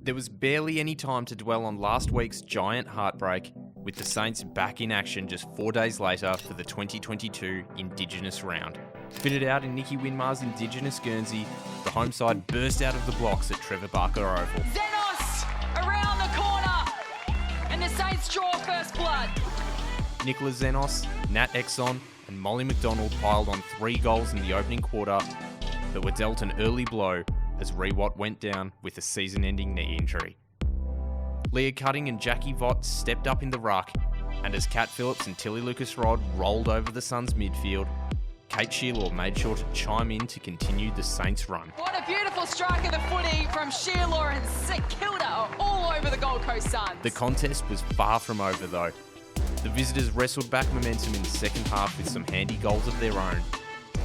There was barely any time to dwell on last week's giant heartbreak, with the Saints back in action just 4 days later for the 2022 Indigenous round. Fitted out in Nicky Winmar's Indigenous Guernsey, the home side burst out of the blocks at Trevor Barker Oval. Zenos around the corner, and the Saints draw first blood. Nicola Zenos, Nat Exon and Molly McDonald piled on 3 goals in the opening quarter, but were dealt an early blow as Rewat went down with a season-ending knee injury. Leah Cutting and Jackie Vott stepped up in the ruck, and as Kat Phillips and Tilly Lucas-Rod rolled over the Suns' midfield, Kate Shearlaw made sure to chime in to continue the Saints' run. What a beautiful strike of the footy from Shearlaw, and Kilda are all over the Gold Coast Suns. The contest was far from over though. The visitors wrestled back momentum in the second half with some handy goals of their own,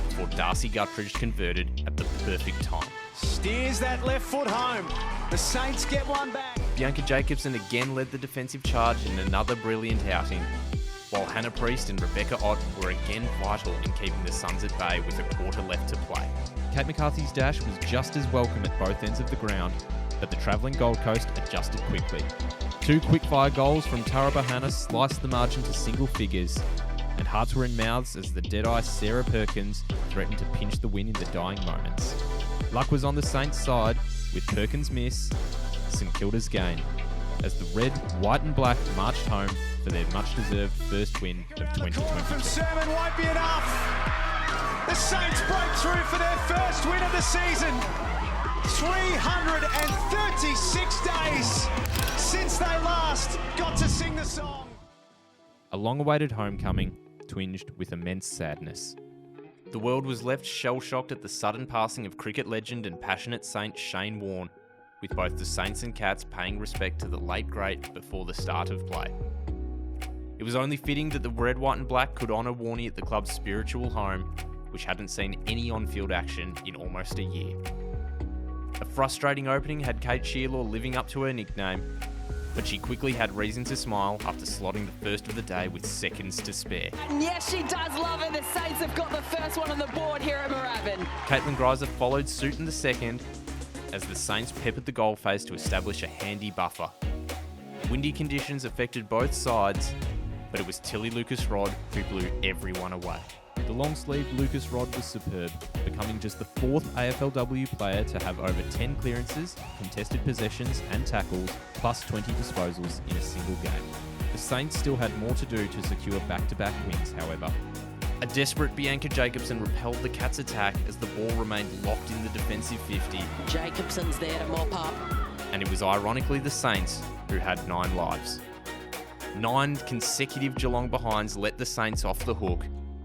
before Darcy Guttridge converted at the perfect time. Steers that left foot home. The Saints get one back. Bianca Jacobson again led the defensive charge in another brilliant outing, while Hannah Priest and Rebecca Ott were again vital in keeping the Suns at bay with a quarter left to play. Kate McCarthy's dash was just as welcome at both ends of the ground, but the travelling Gold Coast adjusted quickly. 2 quick-fire goals from Tara Bahana sliced the margin to single figures, and hearts were in mouths as the dead-eye Sarah Perkins threatened to pinch the win in the dying moments. Luck was on the Saints' side, with Perkins' miss, St Kilda's gain, as the red, white and black marched home for their much-deserved first win of 2022. From Sermon won't be enough. The Saints break through for their first win of the season. 336 days since they last got to sing the song. A long-awaited homecoming twinged with immense sadness. The world was left shell-shocked at the sudden passing of cricket legend and passionate Saint Shane Warne, with both the Saints and Cats paying respect to the late great before the start of play. It was only fitting that the red, white and black could honour Warney at the club's spiritual home, which hadn't seen any on-field action in almost a year. A frustrating opening had Kate Shearlaw living up to her nickname, but she quickly had reason to smile after slotting the first of the day with seconds to spare. And yes, she does love it. The Saints have got the first one on the board here at Moorabbin. Caitlin Greiser followed suit in the second, as the Saints peppered the goal face to establish a handy buffer. Windy conditions affected both sides, but it was Tilly Lucas-Rod who blew everyone away. The long-sleeved Lucas-Rod was superb, becoming just the 4th AFLW player to have over 10 clearances, contested possessions and tackles, plus 20 disposals in a single game. The Saints still had more to do to secure back-to-back wins, however. A desperate Bianca Jacobson repelled the Cats' attack as the ball remained locked in the defensive 50. Jacobson's there to mop up. And it was ironically the Saints who had 9 lives. 9 consecutive Geelong behinds let the Saints off the hook,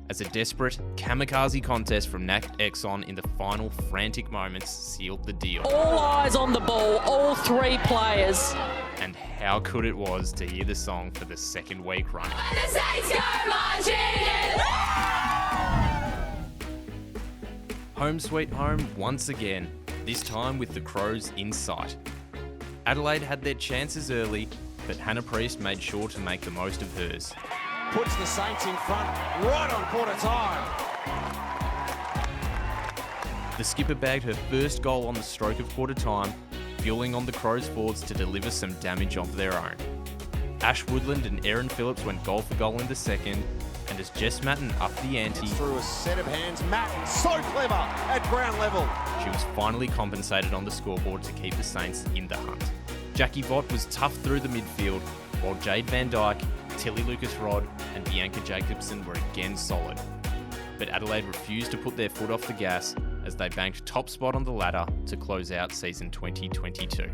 as a desperate kamikaze contest from Nat Exon in the final frantic moments sealed the deal. All eyes on the ball, all 3 players. And how good it was to hear the song for the second week running. The Saints go marching in. Home sweet home once again, this time with the Crows in sight. Adelaide had their chances early, but Hannah Priest made sure to make the most of hers. Puts the Saints in front right on quarter time. The skipper bagged her first goal on the stroke of quarter time, fueling on the Crows forwards to deliver some damage of their own. Ash Woodland and Erin Phillips went goal for goal in the second, and as Jess Matten upped the ante, Through a set of hands, Matten so clever at ground level. she was finally compensated on the scoreboard to keep the Saints in the hunt. Jackie Vott was tough through the midfield, while Jade Van Dyke, Tilly Lucas-Rod and Bianca Jacobson were again solid. But Adelaide refused to put their foot off the gas as they banked top spot on the ladder to close out season 2022.